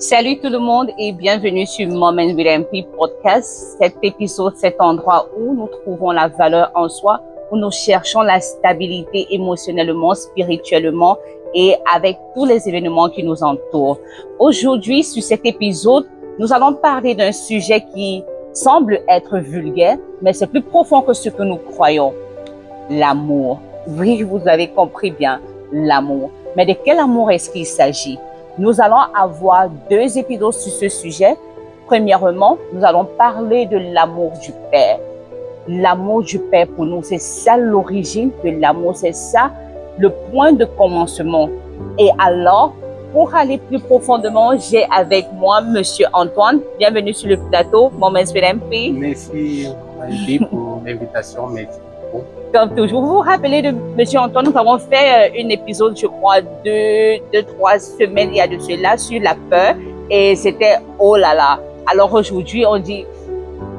Salut tout le monde et bienvenue sur Moment with MP Podcast. Cet épisode, cet endroit où nous trouvons la valeur en soi, où nous cherchons la stabilité émotionnellement, spirituellement et avec tous les événements qui nous entourent. Aujourd'hui, sur cet épisode, nous allons parler d'un sujet qui semble être vulgaire, mais c'est plus profond que ce que nous croyons. L'amour. Oui, vous avez compris bien, l'amour. Mais de quel amour est-ce qu'il s'agit? Nous allons avoir 2 épisodes sur ce sujet. Premièrement, nous allons parler de l'amour du Père. L'amour du Père pour nous, c'est ça l'origine de l'amour, c'est ça le point de commencement. Et alors, pour aller plus profondément, j'ai avec moi Monsieur Antoine. Bienvenue sur le plateau, Moments with MP. Merci Andy pour l'invitation, merci beaucoup. Comme toujours, vous vous rappelez de Monsieur Antoine, nous avons fait un épisode, je crois, 2-3 semaines il y a de cela sur la peur et c'était oh là là. Alors aujourd'hui, on dit,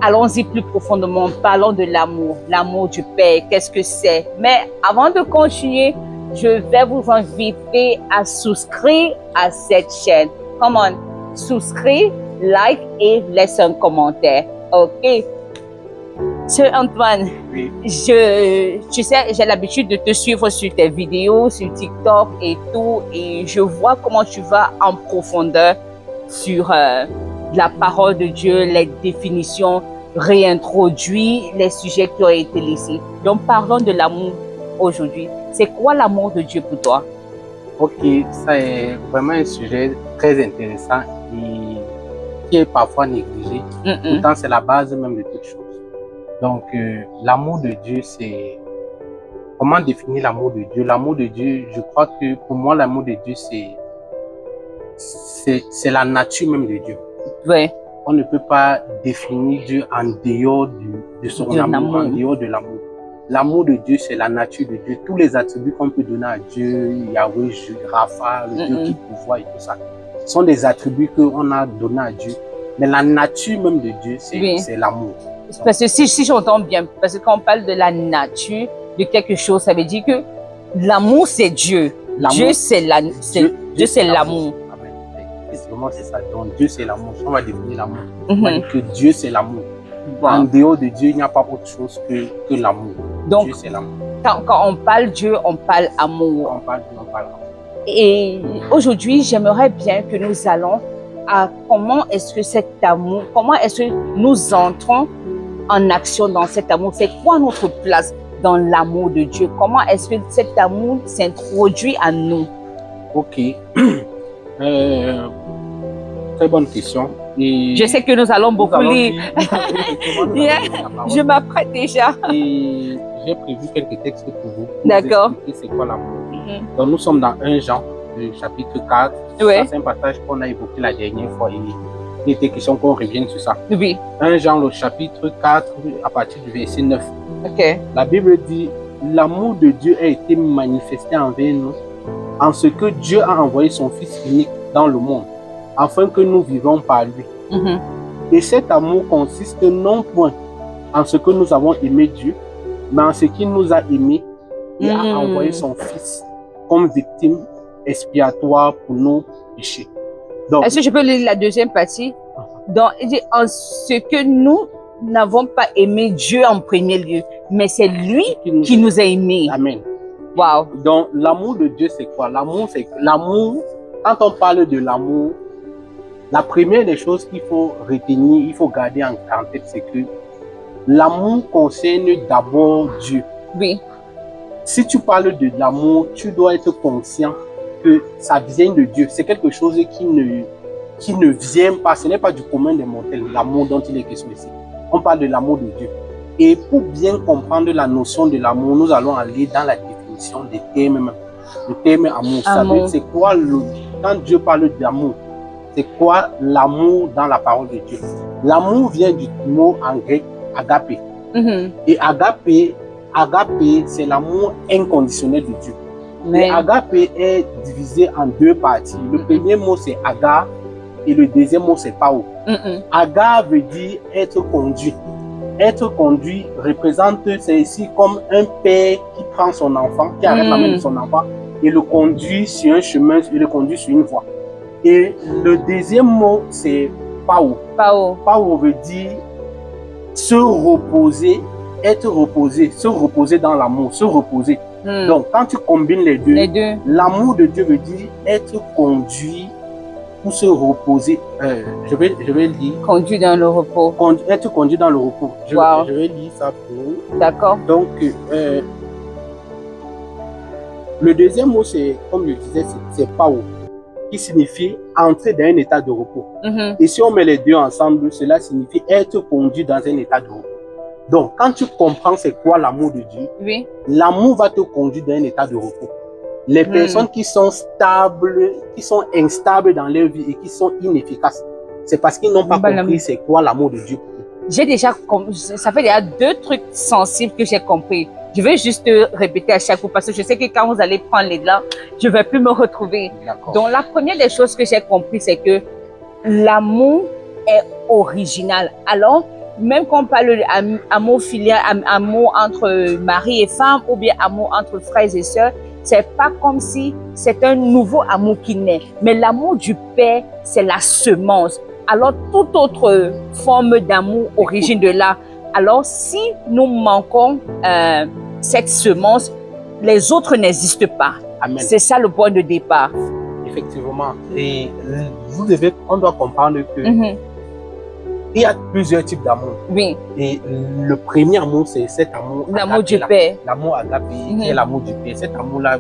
allons-y plus profondément, parlons de l'amour, l'amour du Père, qu'est-ce que c'est? Mais avant de continuer, je vais vous inviter à souscrire à cette chaîne. Come on, souscrire, like et laisse un commentaire, ok? Sir Antoine, Oui. tu sais, j'ai l'habitude de te suivre sur tes vidéos, sur TikTok et tout, et je vois comment tu vas en profondeur sur la parole de Dieu, les définitions, réintroduire les sujets qui ont été laissés. Donc, parlons de l'amour aujourd'hui. C'est quoi l'amour de Dieu pour toi? Ok, ça est vraiment un sujet très intéressant et qui est parfois négligé. Pourtant, c'est la base même de toute chose. Donc, l'amour de Dieu, c'est... Comment définir l'amour de Dieu? L'amour de Dieu, je crois que pour moi, l'amour de Dieu, c'est la nature même de Dieu. Oui. On ne peut pas définir Dieu en dehors de son amour, en dehors de l'amour. L'amour de Dieu, c'est la nature de Dieu. Tous les attributs qu'on peut donner à Dieu, Yahweh, Rapha, le Dieu qui pourvoit et tout ça, ce sont des attributs qu'on a donnés à Dieu. Mais la nature même de Dieu, c'est l'amour. Parce que si j'entends bien, parce que quand on parle de la nature de quelque chose, ça veut dire que l'amour, c'est Dieu. Dieu, c'est l'amour. Amen. Effectivement, c'est ça. Donc, Dieu, c'est l'amour. Si on va définir l'amour, on va dire que Dieu, c'est l'amour. Wow. En dehors de Dieu, il n'y a pas autre chose que l'amour. Donc, Dieu, c'est l'amour. Quand on parle Dieu, on parle amour. On parle Dieu, on parle amour. Et aujourd'hui, j'aimerais bien que nous allons à comment est-ce que cet amour, comment est-ce que nous entrons en action dans cet amour? C'est quoi notre place dans l'amour de Dieu? Comment est-ce que cet amour s'introduit à nous? Ok. Très bonne question. Et je sais que nous allons beaucoup lire. Je m'apprête déjà. Et j'ai prévu quelques textes pour vous. D'accord. C'est quoi l'amour. Donc nous sommes dans 1 Jean, le chapitre 4. Ouais. Ça, c'est un passage qu'on a évoqué la dernière fois. Et il était question qu'on revienne sur ça. Oui. 1 Jean, le chapitre 4, à partir du verset 9. Ok. La Bible dit, l'amour de Dieu a été manifesté envers nous en ce que Dieu a envoyé son Fils unique dans le monde, afin que nous vivons par lui. Et cet amour consiste non point en ce que nous avons aimé Dieu, mais en ce qu'il nous a aimés et a envoyé son Fils comme victime expiatoire pour nos péchés. Donc, est-ce que je peux lire la deuxième partie? Donc, il dit, en ce que nous n'avons pas aimé Dieu en premier lieu, mais c'est lui qui nous a aimés. Amen. Wow. Donc, l'amour de Dieu, c'est quoi? L'amour, c'est l'amour. Quand on parle de l'amour, la première des choses qu'il faut retenir, il faut garder en tête, c'est que l'amour concerne d'abord Dieu. Oui. Si tu parles de l'amour, tu dois être conscient que ça vient de Dieu. C'est quelque chose qui ne vient pas, ce n'est pas du commun des mortels, l'amour dont il est question ici. On parle de l'amour de Dieu. Et pour bien comprendre la notion de l'amour, nous allons aller dans la définition des termes. Le terme amour, ça veut dire c'est quoi quand Dieu parle d'amour, c'est quoi l'amour dans la parole de Dieu? L'amour vient du mot en grec agapé. Et agapé, c'est l'amour inconditionnel de Dieu. Mais agapé est divisé en 2 parties. Le premier mot c'est aga et le deuxième mot c'est pao. Aga veut dire être conduit. Être conduit représente, c'est ici comme un père qui prend son enfant, qui arrête la main de son enfant et le conduit sur un chemin, il le conduit sur une voie. Et le deuxième mot, c'est pao. Pao. Pao veut dire se reposer, être reposé, se reposer dans l'amour, se reposer. Donc, quand tu combines les deux, l'amour de Dieu veut dire être conduit pour se reposer. Je vais le dire. Conduit dans le repos. Être conduit dans le repos. Je vais lire ça pour vous. D'accord. Donc, le deuxième mot, c'est, comme je disais, c'est pao, qui signifie entrer dans un état de repos. Et si on met les deux ensemble, cela signifie être conduit dans un état de repos. Donc, quand tu comprends c'est quoi l'amour de Dieu, oui, l'amour va te conduire dans un état de repos. Les personnes qui sont stables, qui sont instables dans leur vie et qui sont inefficaces, c'est parce qu'ils n'ont pas compris c'est quoi l'amour de Dieu. J'ai déjà, ça fait déjà 2 trucs sensibles que j'ai compris. Je vais juste répéter à chaque fois parce que je sais que quand vous allez prendre les glands, je ne vais plus me retrouver. Donc, la première des choses que j'ai compris, c'est que l'amour est original. Alors, même quand on parle d'amour filial, amour entre mari et femme ou bien amour entre frères et sœurs, c'est pas comme si c'est un nouveau amour qui naît. Mais l'amour du Père, c'est la semence. Alors, toute autre forme d'amour origine de là. Alors, si nous manquons cette semence, les autres n'existent pas. C'est ça le point de départ. Effectivement. Et on doit comprendre que il y a plusieurs types d'amour. Oui. Et le premier amour, c'est cet amour. L'amour du Père. L'amour agapé, qui est l'amour du Père. Cet amour-là,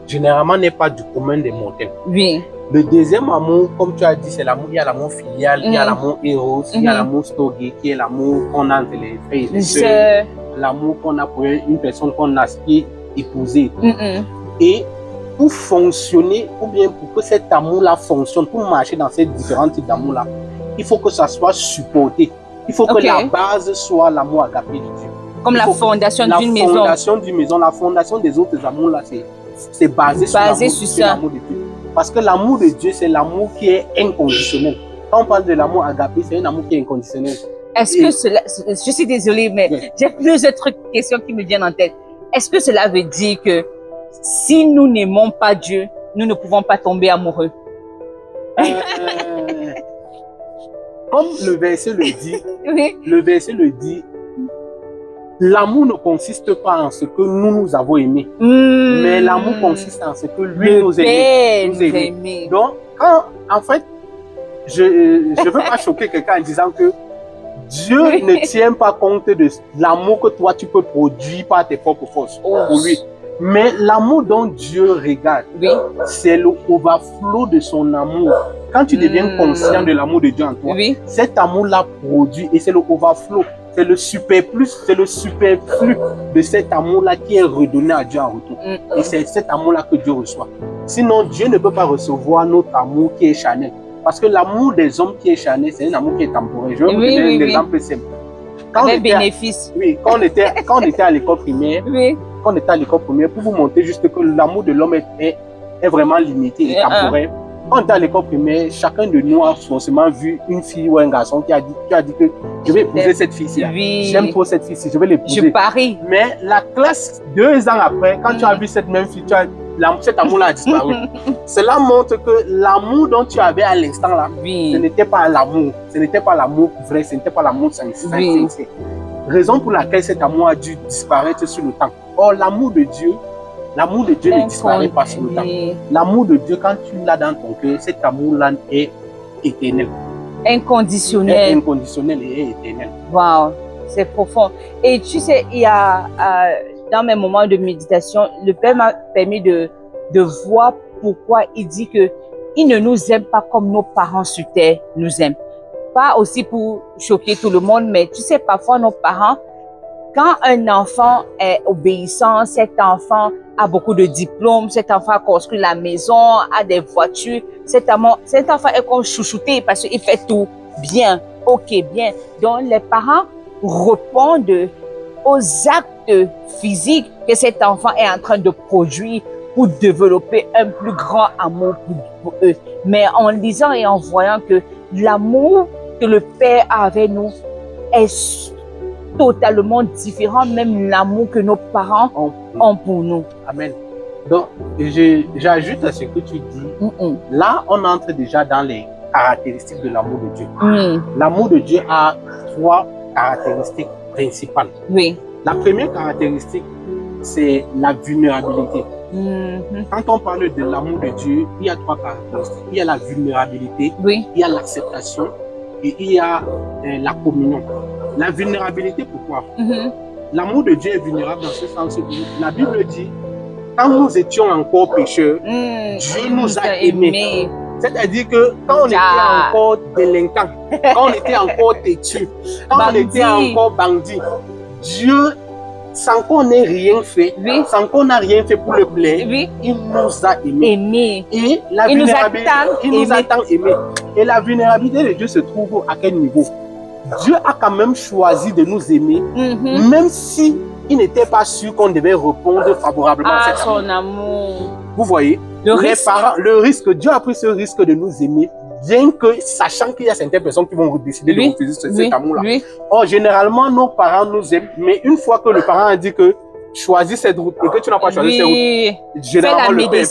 généralement, n'est pas du commun des mortels. Oui. Le deuxième amour, comme tu as dit, c'est l'amour. Il y a l'amour filial, il y a l'amour héros, il y a l'amour storgé, qui est l'amour qu'on a entre les frères et les sœurs. L'amour qu'on a pour une personne qu'on aspire épouser. Et pour fonctionner, ou bien pour que cet amour-là fonctionne, pour marcher dans ces différents types d'amour-là, il faut que ça soit supporté. Il faut que la base soit l'amour agapé de Dieu. Comme la fondation d'une maison. La fondation d'une maison, la fondation des autres amours-là, c'est basé sur l'amour de Dieu. Parce que l'amour de Dieu, c'est l'amour qui est inconditionnel. Quand on parle de l'amour agapé, c'est un amour qui est inconditionnel. Est-ce que cela, je suis désolée, mais j'ai plusieurs questions qui me viennent en tête. Est-ce que cela veut dire que si nous n'aimons pas Dieu, nous ne pouvons pas tomber amoureux? Comme le verset le dit, l'amour ne consiste pas en ce que nous avons aimé, mais l'amour consiste en ce que lui nous a aimé. Donc, en fait, je ne veux pas choquer quelqu'un en disant que Dieu ne tient pas compte de l'amour que toi tu peux produire par tes propres forces pour lui. Mais l'amour dont Dieu regarde, c'est le overflow de son amour. Quand tu deviens conscient de l'amour de Dieu en toi, cet amour-là produit et c'est le overflow. C'est le superflu de cet amour-là qui est redonné à Dieu en retour. Et c'est cet amour-là que Dieu reçoit. Sinon, Dieu ne peut pas recevoir notre amour qui est charnel. Parce que l'amour des hommes qui est charnel, c'est un amour qui est temporaire. Je vais vous donner un exemple simple. Quand on était à l'école primaire, pour vous montrer juste que l'amour de l'homme est vraiment limité et temporaire. Quand on était à l'école primaire, chacun de nous a forcément vu une fille ou un garçon qui a dit que je vais épouser cette fille-ci. J'aime trop cette fille-ci, je vais l'épouser. Je parie. Mais la classe, 2 ans après, quand tu as vu cette même fille, cet amour-là a disparu. Cela montre que l'amour dont tu avais à l'instant-là, ce n'était pas l'amour. Ce n'était pas l'amour vrai, ce n'était pas l'amour sincère. Raison pour laquelle cet amour a dû disparaître sur le temps. Or, l'amour de Dieu ne disparaît pas sur le temps. L'amour de Dieu, quand tu l'as dans ton cœur, cet amour-là est éternel. Inconditionnel. Inconditionnel et éternel. Wow, c'est profond. Et tu sais, il y a, dans mes moments de méditation, le Père m'a permis de voir pourquoi il dit que il ne nous aime pas comme nos parents sur terre nous aiment. Pas aussi pour choquer tout le monde, mais tu sais, parfois nos parents, quand un enfant est obéissant, cet enfant a beaucoup de diplômes, cet enfant a construit la maison, a des voitures, cet enfant est comme chouchouté parce qu'il fait tout bien, bien. Donc les parents répondent aux actes physiques que cet enfant est en train de produire pour développer un plus grand amour pour eux. Mais en lisant et en voyant que l'amour que le Père a avec nous est totalement différent, même l'amour que nos parents ont pour nous. Amen. Donc, j'ajoute à ce que tu dis. Là, on entre déjà dans les caractéristiques de l'amour de Dieu. L'amour de Dieu a 3 caractéristiques principales. Oui. La première caractéristique, c'est la vulnérabilité. Quand on parle de l'amour de Dieu, il y a 3 caractéristiques. Il y a la vulnérabilité, Oui. il y a l'acceptation et il y a la communion. La vulnérabilité, pourquoi? L'amour de Dieu est vulnérable dans ce sens où la Bible dit, quand nous étions encore pécheurs, Dieu nous a aimés. C'est-à-dire que quand on était encore délinquants, quand on était encore têtus, quand on était encore bandits, Dieu, sans qu'on ait rien fait, sans qu'on n'a rien fait pour le plaire, il nous a aimés. Et la vulnérabilité, il nous a tant aimés. Et la vulnérabilité de Dieu se trouve à quel niveau? Dieu a quand même choisi de nous aimer, même si il n'était pas sûr qu'on devait répondre favorablement à son amour. Vous voyez, le risque, Dieu a pris ce risque de nous aimer, bien que sachant qu'il y a certaines personnes qui vont décider de refuser cet amour-là. Or, généralement, nos parents nous aiment, mais une fois que le parent a dit que choisis cette route et que tu n'as pas choisi cette route, généralement, le père,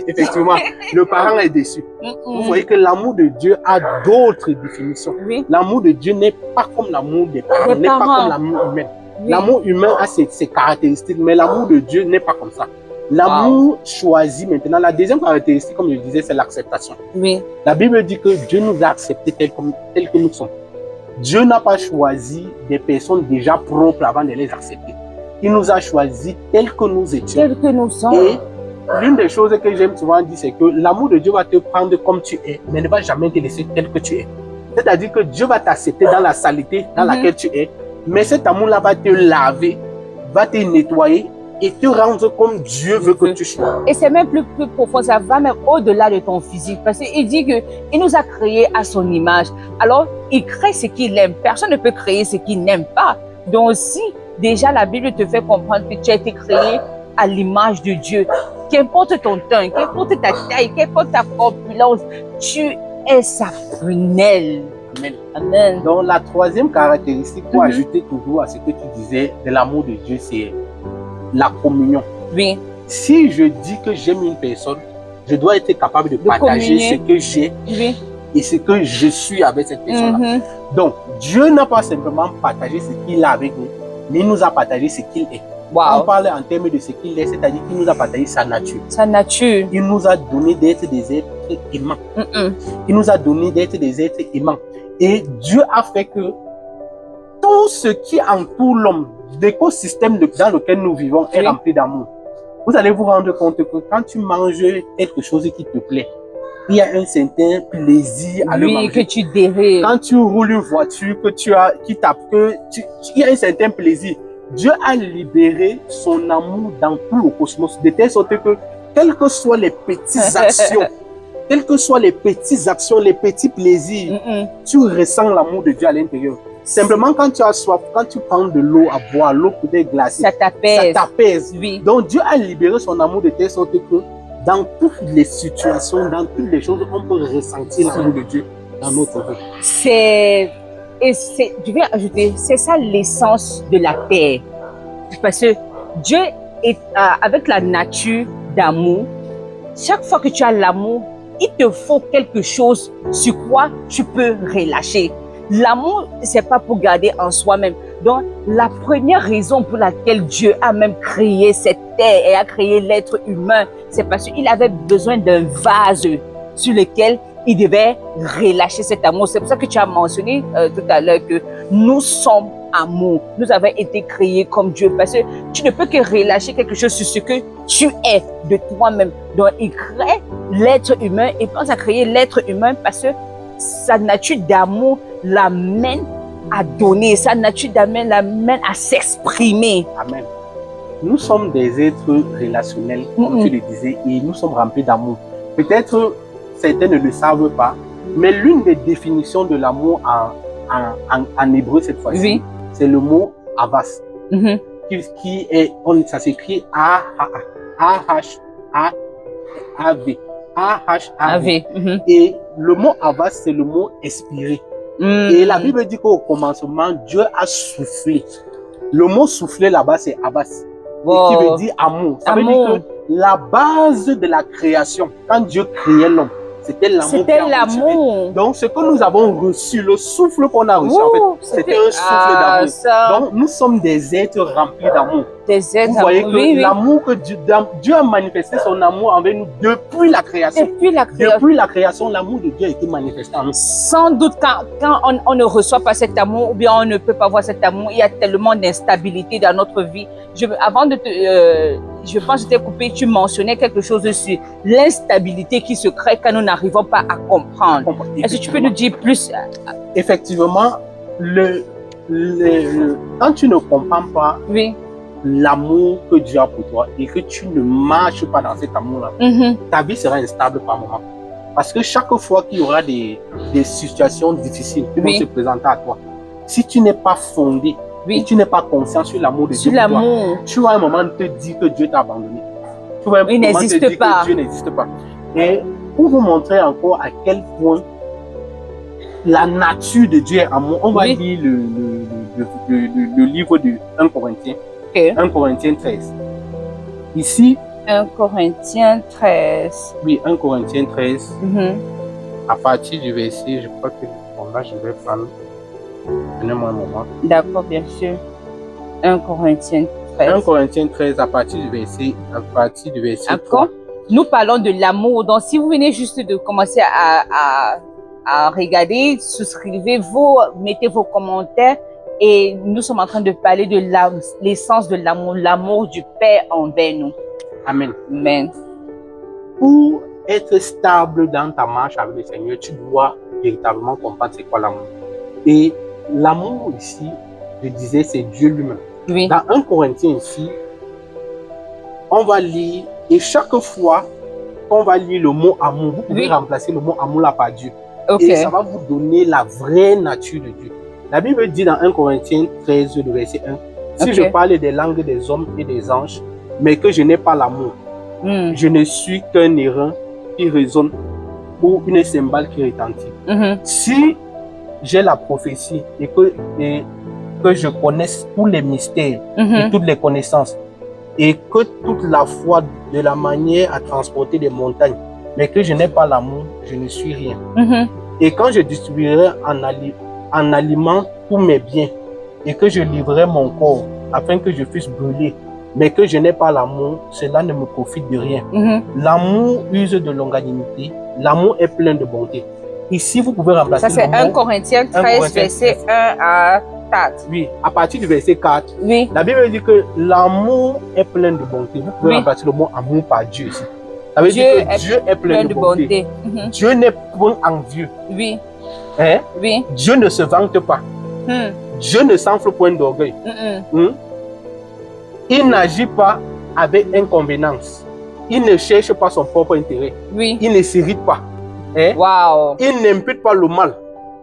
effectivement, le parent est déçu. Vous voyez que l'amour de Dieu a d'autres définitions. L'amour de Dieu n'est pas comme l'amour des parents, n'est pas comme l'amour humain. L'amour humain a ses caractéristiques, mais l'amour de Dieu n'est pas comme ça. L'amour choisi maintenant. La deuxième caractéristique, comme je disais, c'est l'acceptation. La Bible dit que Dieu nous a acceptés tels que nous sommes. Dieu n'a pas choisi des personnes déjà propres avant de les accepter. Il nous a choisis tels que nous étions. Tels que nous sommes. Et l'une des choses que j'aime souvent dire, c'est que l'amour de Dieu va te prendre comme tu es, mais ne va jamais te laisser tel que tu es. C'est-à-dire que Dieu va t'accepter dans la saleté dans laquelle tu es, mais cet amour-là va te laver, va te nettoyer et te rendre comme Dieu veut que tu sois. Et c'est même plus profond, ça va même au-delà de ton physique. Parce qu'il dit qu'il nous a créés à son image. Alors, il crée ce qu'il aime. Personne ne peut créer ce qu'il n'aime pas. Donc si déjà la Bible te fait comprendre que tu as été créé à l'image de Dieu, qu'importe ton teint, qu'importe ta taille, qu'importe ta corpulence, tu es sa prunelle. Amen. Amen. Donc la troisième caractéristique, pour ajouter toujours à ce que tu disais de l'amour de Dieu, c'est la communion. Si je dis que j'aime une personne, je dois être capable de partager ce que j'ai et ce que je suis avec cette personne-là. Donc, Dieu n'a pas simplement partagé ce qu'il a avec nous, mais il nous a partagé ce qu'il est. On parle en termes de ce qu'il est, c'est-à-dire qu'il nous a partagé sa nature. Sa nature. Il nous a donné d'être des êtres aimants. Il nous a donné d'être des êtres aimants. Et Dieu a fait que tout ce qui entoure l'homme, l'écosystème dans lequel nous vivons est rempli d'amour. Vous allez vous rendre compte que quand tu manges quelque chose qui te plaît, il y a un certain plaisir à le manger. Que tu dérives. Quand tu roules une voiture il y a un certain plaisir. Dieu a libéré son amour dans tout le cosmos, de telle sorte que, quelles que soient les petites actions, les petits plaisirs, tu ressens l'amour de Dieu à l'intérieur. Simplement, quand tu as soif, quand tu prends de l'eau à boire, l'eau peut-être glacée, ça t'apaise. Donc, Dieu a libéré son amour de telle sorte que, dans toutes les situations, dans toutes les choses, on peut ressentir l'amour de Dieu dans notre vie. Je vais ajouter, c'est ça l'essence de la paix. Parce que Dieu est avec la nature d'amour. Chaque fois que tu as l'amour, il te faut quelque chose sur quoi tu peux relâcher. L'amour, c'est pas pour garder en soi-même. Donc, la première raison pour laquelle Dieu a même créé cette terre et a créé l'être humain, c'est parce qu'il avait besoin d'un vase sur lequel il devait relâcher cet amour. C'est pour ça que tu as mentionné tout à l'heure que nous sommes amour. Nous avons été créés comme Dieu parce que tu ne peux que relâcher quelque chose sur ce que tu es de toi-même. Donc, il crée l'être humain et pense à créer l'être humain parce que sa nature d'amour l'amène à donner, sa nature d'amour l'amène à s'exprimer. Amen. Nous sommes des êtres relationnels, comme tu le disais, et nous sommes remplis d'amour. Peut-être certains ne le savent pas, mais l'une des définitions de l'amour en hébreu cette fois-ci, c'est le mot avas, qui est, ça s'écrit A-H-A-V. A-H-A-V. Et le mot avas, c'est le mot expirer. Et la Bible dit qu'au commencement, Dieu a soufflé. Le mot souffler là-bas, c'est avas. Wow. et qui veut dire amour. Ça veut Amour. dire que la base de la création, quand Dieu créait l'homme, c'était l'amour. C'était l'amour. Donc, ce que nous avons reçu, le souffle qu'on a reçu, en Ouh, fait, c'était un souffle d'amour. ça. Donc, nous sommes des êtres remplis d'amour. Des êtres Vous voyez d'amour. que Oui, oui. l'amour que Dieu a manifesté son amour envers nous depuis la création. Depuis la création. Depuis la création, l'amour de Dieu a été manifesté en nous. Sans doute, quand on ne reçoit pas cet amour, ou bien on ne peut pas voir cet amour, il y a tellement d'instabilité dans notre vie. Avant de je pense que je t'ai coupé, tu mentionnais quelque chose sur l'instabilité qui se crée quand nous n'arrivons pas à comprendre. Est-ce que tu peux nous dire plus? Effectivement, quand tu ne comprends pas Oui. l'amour que Dieu a pour toi et que tu ne marches pas dans cet amour-là, ta vie sera instable par moment. Parce que chaque fois qu'il y aura des situations difficiles qui vont se présenter à toi, si tu n'es pas fondé, et tu n'es pas conscient sur l'amour de Dieu pour toi, tu vas à un moment te dire que Dieu t'a abandonné. Tu vas à un moment te dire que Dieu n'existe pas. Et pour vous montrer encore à quel point la nature de Dieu est amour, on va lire le livre de 1 Corinthiens. 1 Corinthiens 13. Ici, 1 Corinthiens 13. Oui, 1 Corinthiens 13. À partir du verset, je crois que là, je vais prendre. Donnez-moi un moment. D'accord, bien sûr. 1 Corinthiens 13. 1 Corinthiens 13, à partir du verset 3. Nous parlons de l'amour. Donc, si vous venez juste de commencer à regarder, souscrivez-vous, mettez vos commentaires. Et nous sommes en train de parler de l'essence de l'amour du Père envers nous. Amen. Amen. Pour être stable dans ta marche avec le Seigneur, tu dois véritablement comprendre c'est quoi l'amour. Et l'amour ici, je disais, c'est Dieu lui-même. Oui. Dans 1 Corinthiens ici, on va lire, et chaque fois qu'on va lire le mot amour, vous pouvez remplacer le mot amour là par Dieu. Et ça va vous donner la vraie nature de Dieu. La Bible dit dans 1 Corinthiens 13, le verset 1, si je parle des langues des hommes et des anges, mais que je n'ai pas l'amour, je ne suis qu'un airain qui résonne ou une cymbale qui retentit. Si j'ai la prophétie et que je connaisse tous les mystères et toutes les connaissances et que toute la foi de la manière à transporter des montagnes, mais que je n'ai pas l'amour, je ne suis rien. Et quand je distribuerai en aliment tous mes biens et que je livrerai mon corps afin que je puisse brûler, mais que je n'ai pas l'amour, cela ne me profite de rien. L'amour use de longanimité, l'amour est plein de bonté. Ici, vous pouvez remplacer. Ça, c'est 1 Corinthiens 13, verset 1 à 4. Oui, à partir du verset 4, oui. La Bible dit que l'amour est plein de bonté. Vous pouvez remplacer le mot amour par Dieu ici. Ça veut dire que Dieu est plein de bonté. Dieu n'est point envieux. Oui. Hein? Oui. Dieu ne se vante pas. Dieu ne s'enfle point d'orgueil. Il n'agit pas avec inconvénance. Il ne cherche pas son propre intérêt. Oui. Il ne s'irrite pas. Hein? Wow. Il n'impute pas le mal.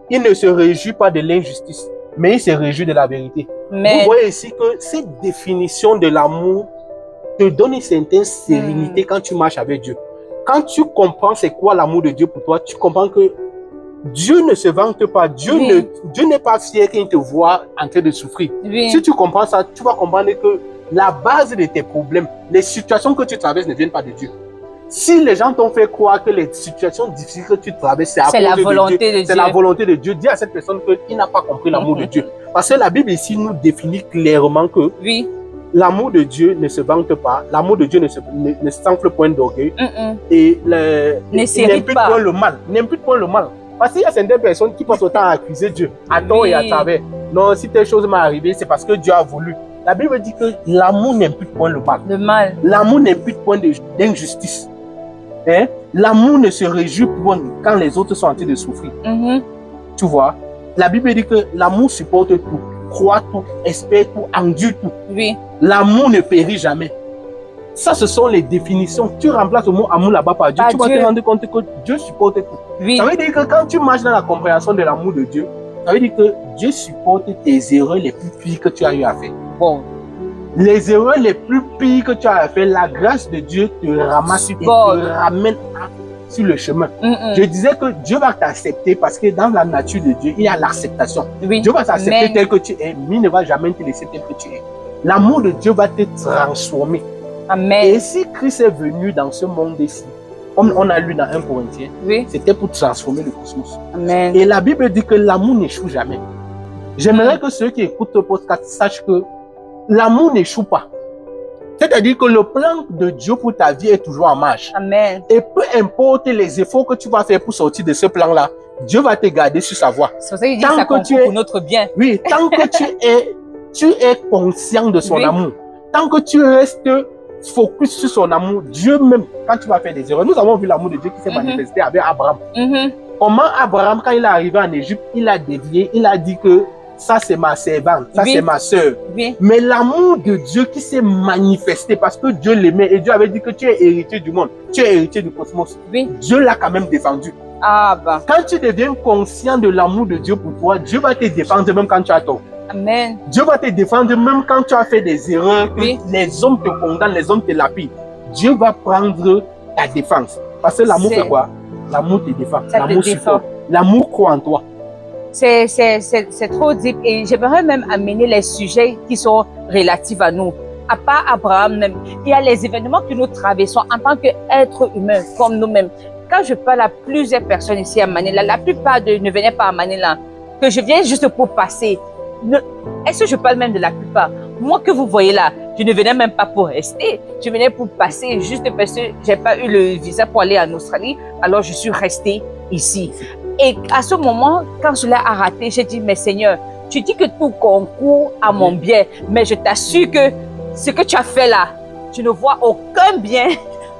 Il ne se réjouit pas de l'injustice, mais il se réjouit de la vérité. Mais... Vous voyez ici que cette définition de l'amour te donne une certaine sérénité quand tu marches avec Dieu. Quand tu comprends c'est quoi l'amour de Dieu pour toi, tu comprends que Dieu ne se vante pas. Dieu n'est pas fier qu'il te voit en train de souffrir. Si tu comprends ça, tu vas comprendre que la base de tes problèmes, les situations que tu traverses ne viennent pas de Dieu. Si les gens t'ont fait croire que les situations difficiles que tu traverses, c'est à cause la volonté de Dieu. C'est la volonté de Dieu. Dis à cette personne qu'il n'a pas compris l'amour de Dieu. Parce que la Bible ici nous définit clairement que l'amour de Dieu ne se vante pas, l'amour de Dieu ne s'enfle point d'orgueil et n'impute point le mal. N'impute point le mal. Parce qu'il y a certaines personnes qui passent autant à accuser Dieu, à tort et à travers. Non, si telle chose m'est arrivée, c'est parce que Dieu a voulu. La Bible dit que l'amour n'impute point le mal. Le mal. L'amour n'impute point d'injustice. Hein? L'amour ne se réjouit point quand les autres sont en train de souffrir. Tu vois? La Bible dit que l'amour supporte tout, croit tout, espère tout, endure tout. Oui. L'amour ne périt jamais. Ça, ce sont les définitions. Tu remplaces le mot amour là-bas par Dieu. Tu vas te rendre compte que Dieu supporte tout. Oui. Ça veut dire que quand tu marches dans la compréhension de l'amour de Dieu, ça veut dire que Dieu supporte tes erreurs les plus pires que tu as eu à faire. Bon. Les erreurs les plus pires que tu as à faire, la grâce de Dieu te ramasse et te ramène sur le chemin. Je disais que Dieu va t'accepter parce que dans la nature de Dieu, il y a l'acceptation. Dieu va t'accepter tel que tu es, mais il ne va jamais te laisser tel que tu es. L'amour de Dieu va te transformer. Amen. Et si Christ est venu dans ce monde-ci, comme on a lu dans 1 Corinthiens, Oui. c'était pour transformer le cosmos. Amen. Et la Bible dit que l'amour n'échoue jamais. J'aimerais que ceux qui écoutent le podcast sachent que l'amour n'échoue pas. C'est-à-dire que le plan de Dieu pour ta vie est toujours en marche. Amen. Et peu importe les efforts que tu vas faire pour sortir de ce plan-là, Dieu va te garder sur sa voie. C'est pour ça qu'il dit Tant que ça que tu concourt es- pour notre bien. Oui, tant que tu es conscient de son Oui. amour, tant que tu restes focus sur son amour, Dieu même, quand tu vas faire des erreurs, nous avons vu l'amour de Dieu qui s'est manifesté avec Abraham. Comment Abraham, quand il est arrivé en Égypte, il a dévié, il a dit que ça c'est ma servante, ça Oui. c'est ma sœur. Oui. Mais l'amour de Dieu qui s'est manifesté parce que Dieu l'aimait et Dieu avait dit que tu es héritier du monde, tu es héritier du cosmos. Oui. Dieu l'a quand même défendu. Ah bah. Quand tu deviens conscient de l'amour de Dieu pour toi, Dieu va te défendre même quand tu as tort. Amen. Dieu va te défendre même quand tu as fait des erreurs, que Oui. les hommes te condamnent, les hommes te lapident. Dieu va prendre ta défense. Parce que l'amour C'est- fait quoi? L'amour te défend. Ça te L'amour défend. supporte. L'amour croit en toi. C'est trop deep et j'aimerais même amener les sujets qui sont relatifs à nous. À part Abraham même, il y a les événements que nous traversons en tant qu'êtres humains comme nous-mêmes. Quand je parle à plusieurs personnes ici à Manila, la plupart ne venaient pas à Manila, que je viens juste pour passer. Est-ce que je parle même de la plupart? Moi que vous voyez là, je ne venais même pas pour rester. Je venais pour passer juste parce que j'ai pas eu le visa pour aller en Australie. Alors je suis restée ici. Et à ce moment, quand je l'ai raté, j'ai dit, mais Seigneur, tu dis que tout concourt à mon bien, mais je t'assure que ce que tu as fait là, tu ne vois aucun bien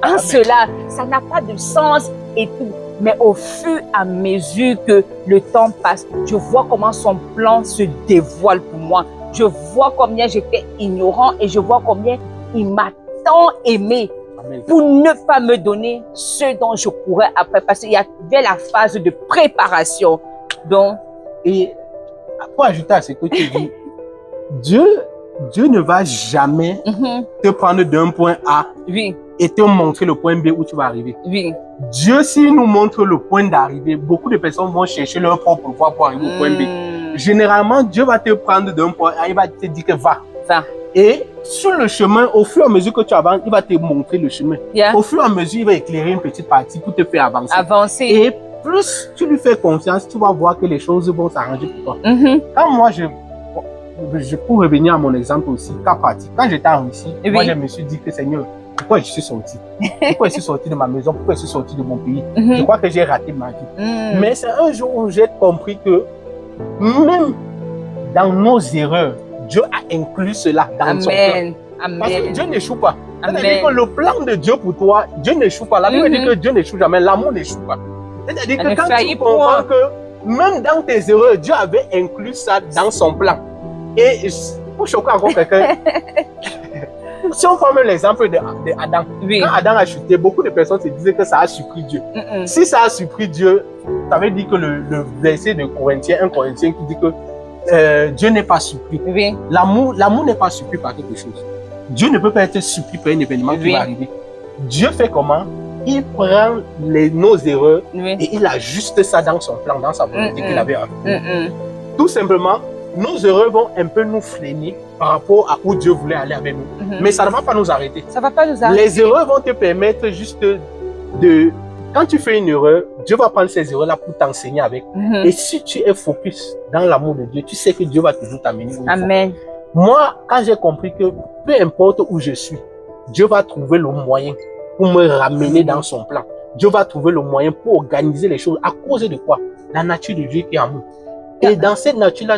en Amen. cela. Ça n'a pas de sens et tout. Mais au fur et à mesure que le temps passe, je vois comment son plan se dévoile pour moi. Je vois combien j'étais ignorant et je vois combien il m'a tant aimé Amen. pour ne pas me donner ce dont je pourrais après. Parce qu'il y avait la phase de préparation. Donc, Et pour ajouter à ce que tu dis, Dieu ne va jamais te prendre d'un point A oui, et te montrer le point B où tu vas arriver. oui. Dieu, s'il nous montre le point d'arrivée, beaucoup de personnes vont chercher leur propre voie pour arriver au point B. Généralement, Dieu va te prendre d'un point A, il va te dire que va. Va. Et sur le chemin, au fur et à mesure que tu avances, il va te montrer le chemin. Yeah. Au fur et à mesure, il va éclairer une petite partie pour te faire avancer. Avancer. Et plus tu lui fais confiance, tu vas voir que les choses vont s'arranger pour toi. Quand moi, je peux revenir à mon exemple aussi, cas pratique. Quand j'étais en Russie, Oui. moi, je me suis dit que Seigneur, pourquoi je suis sorti? Pourquoi je suis sorti de ma maison? Pourquoi je suis sorti de mon pays? Je crois que j'ai raté ma vie. Mais c'est un jour où j'ai compris que même dans nos erreurs, Dieu a inclus cela dans son plan. Amen. Parce que Amen. Dieu n'échoue pas. Amen. C'est-à-dire que le plan de Dieu pour toi, Dieu n'échoue pas. La Bible dit que Dieu n'échoue jamais, l'amour n'échoue pas. C'est-à-dire Ça que ne quand faillit tu comprends point. que même dans tes erreurs, Dieu avait inclus ça dans son plan. Et pour choquer encore quelqu'un, si on prend même l'exemple d'Adam, Oui. quand Adam a chuté, beaucoup de personnes se disaient que ça a surpris Dieu. Si ça a surpris Dieu, ça veut dire que le verset de Corinthiens, 1 Corinthiens qui dit que Dieu n'est pas surpris. Oui. L'amour n'est pas surpris par quelque chose. Dieu ne peut pas être surpris par un événement qui Oui. va arriver. Dieu fait comment? Il prend nos erreurs Oui. et il ajuste ça dans son plan, dans sa volonté qu'il avait. Tout simplement, nos erreurs vont un peu nous freiner par rapport à où Dieu voulait aller avec nous. Mais ça ne va pas nous arrêter. Ça ne va pas nous arrêter. Les erreurs vont te permettre juste de... Quand tu fais une erreur, Dieu va prendre ces erreurs-là pour t'enseigner avec. Et si tu es focus dans l'amour de Dieu, tu sais que Dieu va toujours t'amener où il faut. Amen. Moi, quand j'ai compris que peu importe où je suis, Dieu va trouver le moyen pour me ramener dans son plan. Dieu va trouver le moyen pour organiser les choses. À cause de quoi? La nature de Dieu qui est amour. Et dans cette nature-là,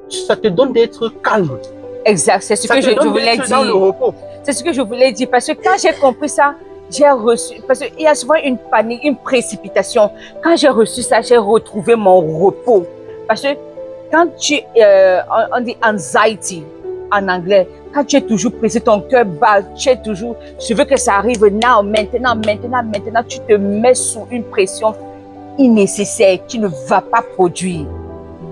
ça te donne d'être calme. Exact, c'est ce que je voulais dans le dire. repos. C'est ce que je voulais dire. Parce que quand j'ai compris ça, j'ai reçu, parce qu'il y a souvent une panique, une précipitation. Quand j'ai reçu ça, j'ai retrouvé mon repos. Parce que quand tu, on dit anxiety en anglais, quand tu es toujours pressé, ton cœur bat, tu es toujours, je veux que ça arrive maintenant, tu te mets sous une pression nécessaire, qui ne va pas produire.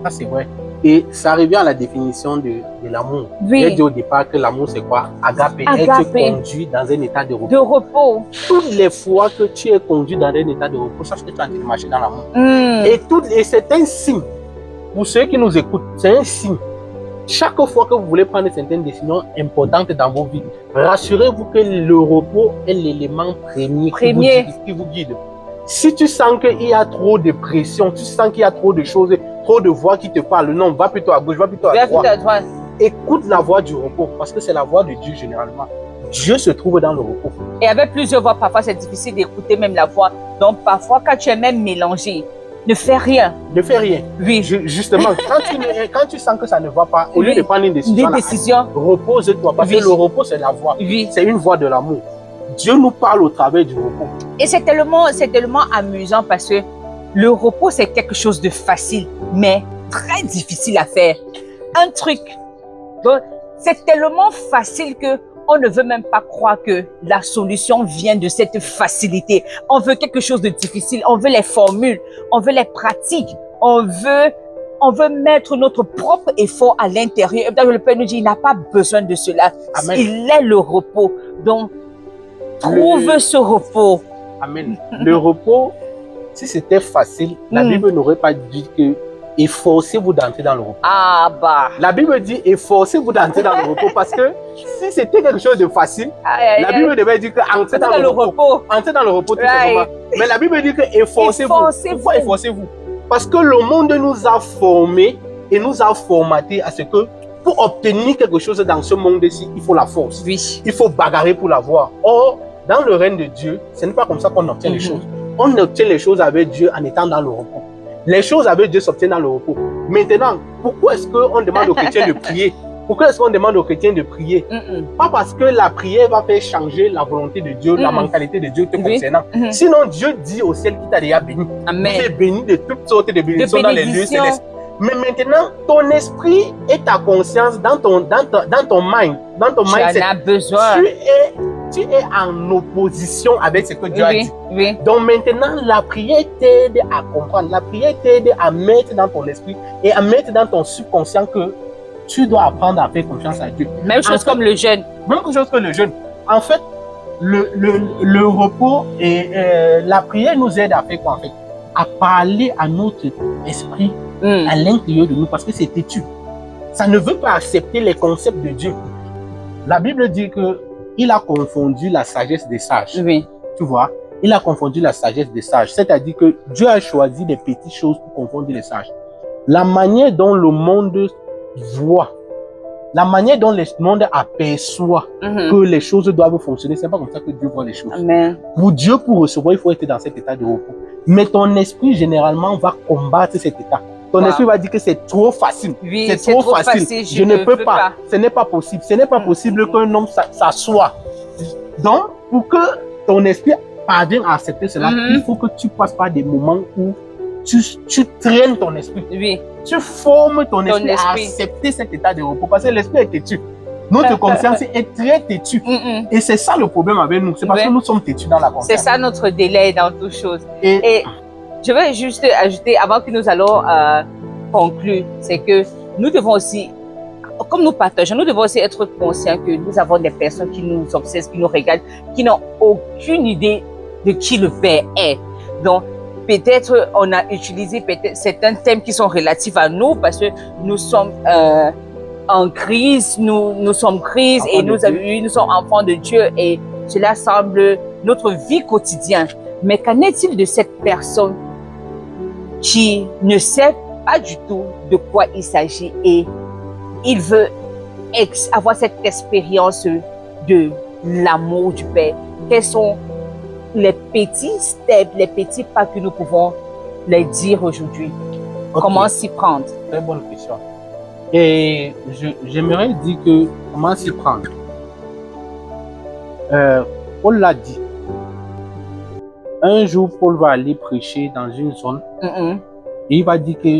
Ça, c'est vrai. Et ça revient à la définition de l'amour. Oui. J'ai dit au départ que l'amour, c'est quoi? Agapé, Agapé. être conduit dans un état de repos. De repos. Toutes les fois que tu es conduit dans un état de repos, sache que tu es en train de marcher dans l'amour. Mm. Et c'est un signe. Pour ceux qui nous écoutent, c'est un signe Chaque fois que vous voulez prendre certaines décisions importantes dans vos vies, rassurez-vous que le repos est l'élément premier qui vous guide. Si tu sens qu'il y a trop de pression, tu sens qu'il y a trop de choses, trop de voix qui te parlent, non, va plutôt à gauche, va plutôt à droite. Écoute la voix du repos, parce que c'est la voix de Dieu généralement. Dieu se trouve dans le repos. Et avec plusieurs voix, parfois c'est difficile d'écouter même la voix. Donc parfois, quand tu es même mélangé, ne fais rien. Ne fais rien. Oui. Justement, quand tu sens que ça ne va pas, au lieu de prendre une décision, repose-toi. Parce que le repos, c'est la voix. Oui. C'est une voix de l'amour. Dieu nous parle au travers du repos. Et c'est tellement amusant parce que le repos, c'est quelque chose de facile, mais très difficile à faire. Un truc. C'est tellement facile que on ne veut même pas croire que la solution vient de cette facilité. On veut quelque chose de difficile, on veut les formules, on veut les pratiques, on veut mettre notre propre effort à l'intérieur. Le Père nous dit, il n'a pas besoin de cela. Amen. Il est le repos. Donc, trouve ce repos. Amen. Le repos, si c'était facile, la Bible n'aurait pas dit que efforcez-vous d'entrer dans le repos. Ah bah. La Bible dit efforcez-vous d'entrer dans le repos parce que si c'était quelque chose de facile, la Bible devait dire que entrez dans le repos. Entrez dans le repos tout simplement. Mais la Bible dit que efforcez-vous. Pourquoi efforcez-vous? Parce que le monde nous a formés et nous a formatés à ce que pour obtenir quelque chose dans ce monde-ci, il faut la force. Oui. Il faut bagarrer pour l'avoir. Or, dans le règne de Dieu, ce n'est pas comme ça qu'on obtient les choses. On obtient les choses avec Dieu en étant dans le repos. Les choses avec Dieu s'obtiennent dans le repos. Maintenant, pourquoi est-ce qu'on demande aux chrétiens de prier? Pourquoi est-ce qu'on demande aux chrétiens de prier? Pas parce que la prière va faire changer la volonté de Dieu, la mentalité de Dieu te concernant. Sinon, Dieu dit au ciel qu'il t'a déjà béni. Amen. Il est béni de toutes sortes de bénédictions dans les lieux célestes. Mais maintenant, ton esprit et ta conscience dans ton mind, dans ton mindset, tu en as besoin. Tu es en opposition avec ce que Dieu a dit. Oui. Donc maintenant, la prière t'aide à comprendre. La prière t'aide à mettre dans ton esprit et à mettre dans ton subconscient que tu dois apprendre à faire confiance à Dieu. Même chose comme le jeûne. Même chose que le jeûne. En fait, le repos et la prière nous aide à faire quoi en fait? À parler à notre esprit à l'intérieur de nous parce que c'est têtu. Ça ne veut pas accepter les concepts de Dieu. La Bible dit que il a confondu la sagesse des sages. Oui. Tu vois, il a confondu la sagesse des sages. C'est-à-dire que Dieu a choisi des petites choses pour confondre les sages. La manière dont le monde voit, la manière dont le monde aperçoit que les choses doivent fonctionner, c'est pas comme ça que Dieu voit les choses. Amen. Pour Dieu, pour recevoir, il faut être dans cet état de repos. Mais ton esprit, généralement, va combattre cet état. Ton esprit va dire que c'est trop facile. Oui, c'est trop facile. Je ne peux pas. Ce n'est pas possible. Ce n'est pas possible qu'un homme s'assoie. Donc, pour que ton esprit parvienne à accepter cela, il faut que tu passes par des moments où tu traînes ton esprit. Oui. Tu formes ton esprit à accepter cet état de repos. Parce que l'esprit est têtu. Notre conscience est très têtue. Et c'est ça le problème avec nous. C'est parce que nous sommes têtus dans la conscience. C'est ça notre délai dans toute chose. Et je veux juste ajouter, avant que nous allons conclure, c'est que nous devons aussi, comme nous partageons, nous devons aussi être conscients que nous avons des personnes qui nous obsèdent, qui nous regardent, qui n'ont aucune idée de qui le Père est. Donc, peut-être on a utilisé certains thèmes qui sont relatifs à nous parce que nous sommes en crise, nous sommes crise et nous sommes enfants de Dieu et cela semble notre vie quotidienne. Mais qu'en est-il de cette personne qui ne sait pas du tout de quoi il s'agit et il veut avoir cette expérience de l'amour du Père? Quels sont les petits steps, les petits pas que nous pouvons les dire aujourd'hui? Comment s'y prendre? Très bonne question. Et j'aimerais dire que comment s'y prendre? Paul l'a dit. Un jour, Paul va aller prêcher dans une zone et il va dire que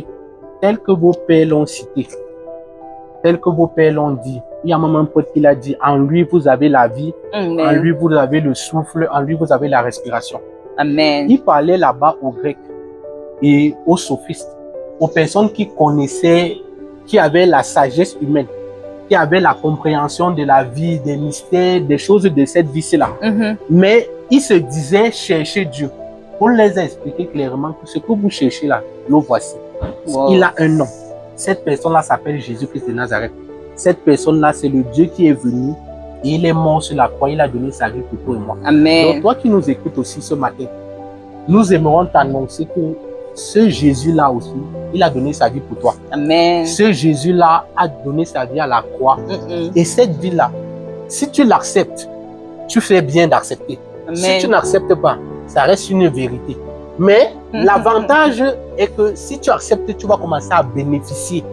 tel que vos pères l'ont cité, tel que vos pères l'ont dit, il y a même un pote qui l'a dit, en lui vous avez la vie, en lui vous avez le souffle, en lui vous avez la respiration. Amen. Il parlait là-bas aux Grecs et aux sophistes, aux personnes qui connaissaient, qui avaient la sagesse humaine, qui avaient la compréhension de la vie, des mystères, des choses de cette vie-là. Mais ils se disaient chercher Dieu. On les a expliqué clairement que ce que vous cherchez là, le voici. Wow. Il a un nom. Cette personne-là s'appelle Jésus-Christ de Nazareth. Cette personne-là, c'est le Dieu qui est venu et il est mort sur la croix. Il a donné sa vie pour toi et moi. Amen. Donc, toi qui nous écoutes aussi ce matin, nous aimerons t'annoncer que ce Jésus-là aussi, il a donné sa vie pour toi. Amen. Ce Jésus-là a donné sa vie à la croix. Et cette vie-là, si tu l'acceptes, tu fais bien d'accepter. Si tu n'acceptes pas, ça reste une vérité. Mais l'avantage est que si tu acceptes, tu vas commencer à bénéficier.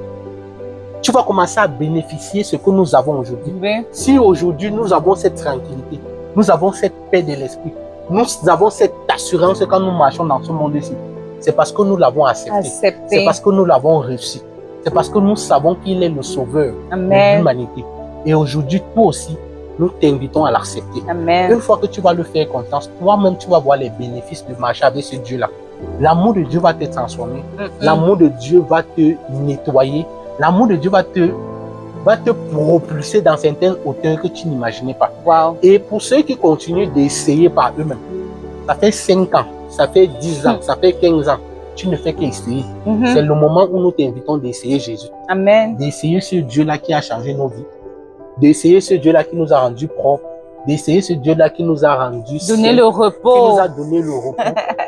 Tu vas commencer à bénéficier ce que nous avons aujourd'hui. Si aujourd'hui nous avons cette tranquillité, nous avons cette paix de l'esprit, nous avons cette assurance quand nous marchons dans ce monde-ci, c'est parce que nous l'avons accepté. C'est parce que nous l'avons reçu. C'est parce que nous savons qu'il est le sauveur de l'humanité. Et aujourd'hui, toi aussi, nous t'invitons à l'accepter. Une fois que tu vas le faire confiance, toi-même, tu vas voir les bénéfices de marcher avec ce Dieu-là. L'amour de Dieu va te transformer. L'amour de Dieu va te nettoyer. L'amour de Dieu va te propulser dans certaines hauteurs que tu n'imaginais pas. Wow. Et pour ceux qui continuent d'essayer par eux-mêmes, ça fait 5 ans, ça fait 10 ans, ça fait 15 ans, tu ne fais qu'essayer. C'est le moment où nous t'invitons d'essayer Jésus. Amen. D'essayer ce Dieu-là qui a changé nos vies. D'essayer ce Dieu-là qui nous a rendus propres. D'essayer ce Dieu-là qui nous a rendus donner le repos. Qui nous a donné le repos.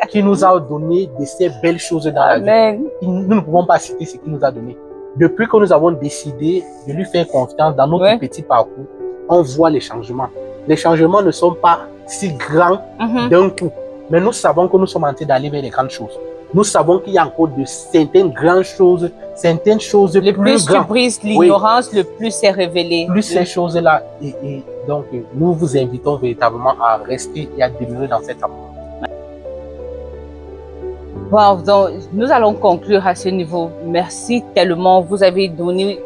Qui nous a donné de ces belles choses dans la vie. Nous ne pouvons pas citer ce qu'il nous a donné. Depuis que nous avons décidé de lui faire confiance dans notre petit parcours, on voit les changements. Les changements ne sont pas si grands d'un coup. Mais nous savons que nous sommes en train d'aller vers les grandes choses. Nous savons qu'il y a encore de certaines grandes choses, certaines choses le plus tu brises l'ignorance, le plus c'est révélé. Plus ces choses-là. Et donc, nous vous invitons véritablement à rester et à demeurer dans cet amour. Wow, donc nous allons conclure à ce niveau. Merci tellement. Vous avez donné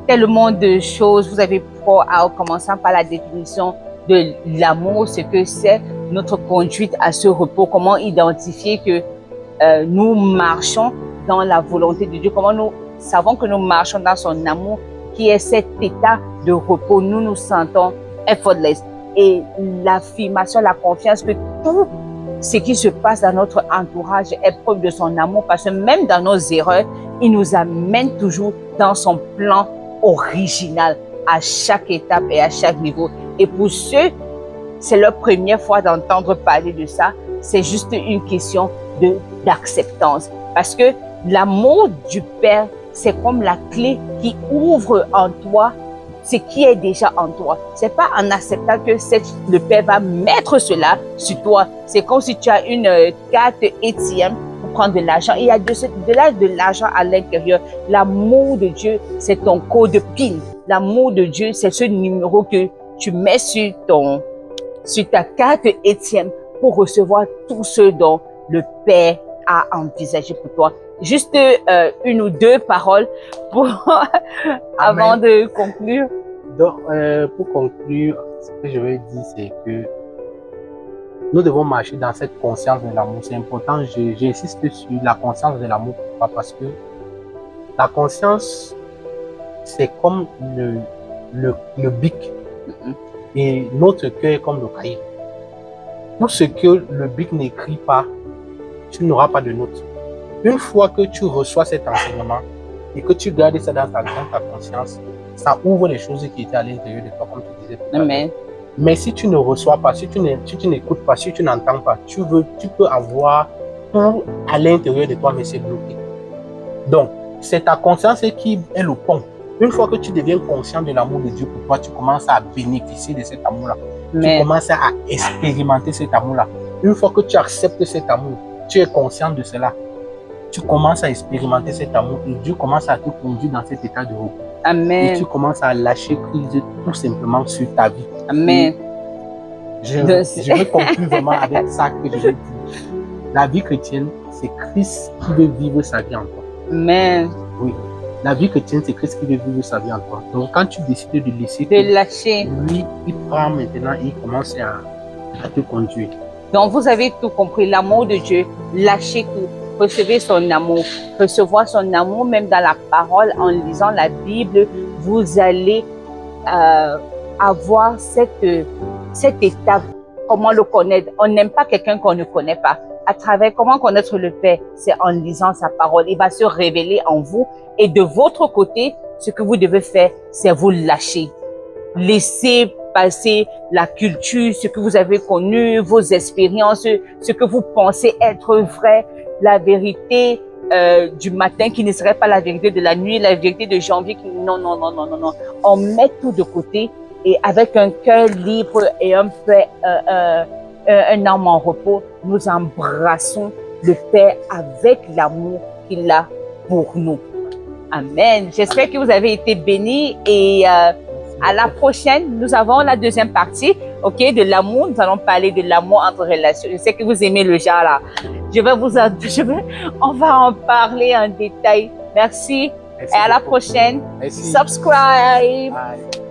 tellement de choses. Vous avez en commençant par la définition de l'amour, ce que c'est, notre conduite à ce repos, comment identifier que nous marchons dans la volonté de Dieu, comment nous savons que nous marchons dans son amour, qui est cet état de repos. Nous nous sentons effortless. Et l'affirmation, la confiance que tout ce qui se passe dans notre entourage est preuve de son amour, parce que même dans nos erreurs, il nous amène toujours dans son plan original à chaque étape et à chaque niveau. Et pour ceux, c'est leur première fois d'entendre parler de ça, c'est juste une question d'acceptance. Parce que l'amour du Père, c'est comme la clé qui ouvre en toi ce qui est déjà en toi. C'est pas en acceptant que le Père va mettre cela sur toi. C'est comme si tu as une carte ATM pour prendre de l'argent. Il y a de l'argent à l'intérieur. L'amour de Dieu, c'est ton code PIN. L'amour de Dieu, c'est ce numéro que tu mets sur ta carte ATM pour recevoir tout ce dont le Père a envisagé pour toi. Juste une ou deux paroles avant de conclure. Donc, pour conclure, ce que je vais dire, c'est que nous devons marcher dans cette conscience de l'amour. C'est important, j'insiste sur la conscience de l'amour. Pourquoi? Parce que la conscience, c'est comme le bic et notre cœur est comme le cahier. Tout ce que le bic n'écrit pas, tu n'auras pas de notes. Une fois que tu reçois cet enseignement et que tu gardes ça dans ta conscience, ça ouvre les choses qui étaient à l'intérieur de toi, comme tu disais tout à l'heure. Mais si tu ne reçois pas, si tu n'écoutes pas, si tu n'entends pas, tu peux avoir tout à l'intérieur de toi, mais c'est bloqué. Donc, c'est ta conscience qui est le pont. Une fois que tu deviens conscient de l'amour de Dieu pour toi, tu commences à bénéficier de cet amour-là. Tu commences à expérimenter cet amour-là. Une fois que tu acceptes cet amour, tu es conscient de cela. Tu commences à expérimenter cet amour et Dieu commence à te conduire dans cet état de repos. Amen. Et tu commences à lâcher prise tout simplement sur ta vie. Amen. Je veux conclure vraiment avec ça que je veux dire. La vie chrétienne, c'est Christ qui veut vivre sa vie en toi. Amen. Oui. La vie chrétienne, c'est Christ qui veut vivre sa vie en toi. Donc, quand tu décides de laisser, lâcher, lui, il prend maintenant et il commence à te conduire. Donc, vous avez tout compris. L'amour de Dieu, lâchez tout. Recevez son amour. Recevoir son amour, même dans la parole, en lisant la Bible, vous allez avoir cette étape. Comment le connaître? On n'aime pas quelqu'un qu'on ne connaît pas. à travers comment connaître le Père, c'est en lisant sa parole. Il va se révéler en vous et de votre côté, ce que vous devez faire, c'est vous lâcher. Laissez passer la culture, ce que vous avez connu, vos expériences, ce que vous pensez être vrai, la vérité du matin qui ne serait pas la vérité de la nuit, la vérité de janvier qui non. On met tout de côté et avec un cœur libre et un âme en repos, nous embrassons le Père avec l'amour qu'il a pour nous. Amen. J'espère que vous avez été bénis et à la prochaine, nous avons la deuxième partie, ok, de l'amour. Nous allons parler de l'amour entre relations. Je sais que vous aimez le genre là. On va en parler en détail. Merci. Merci Et à la beaucoup. prochaine. Merci. Subscribe. Bye.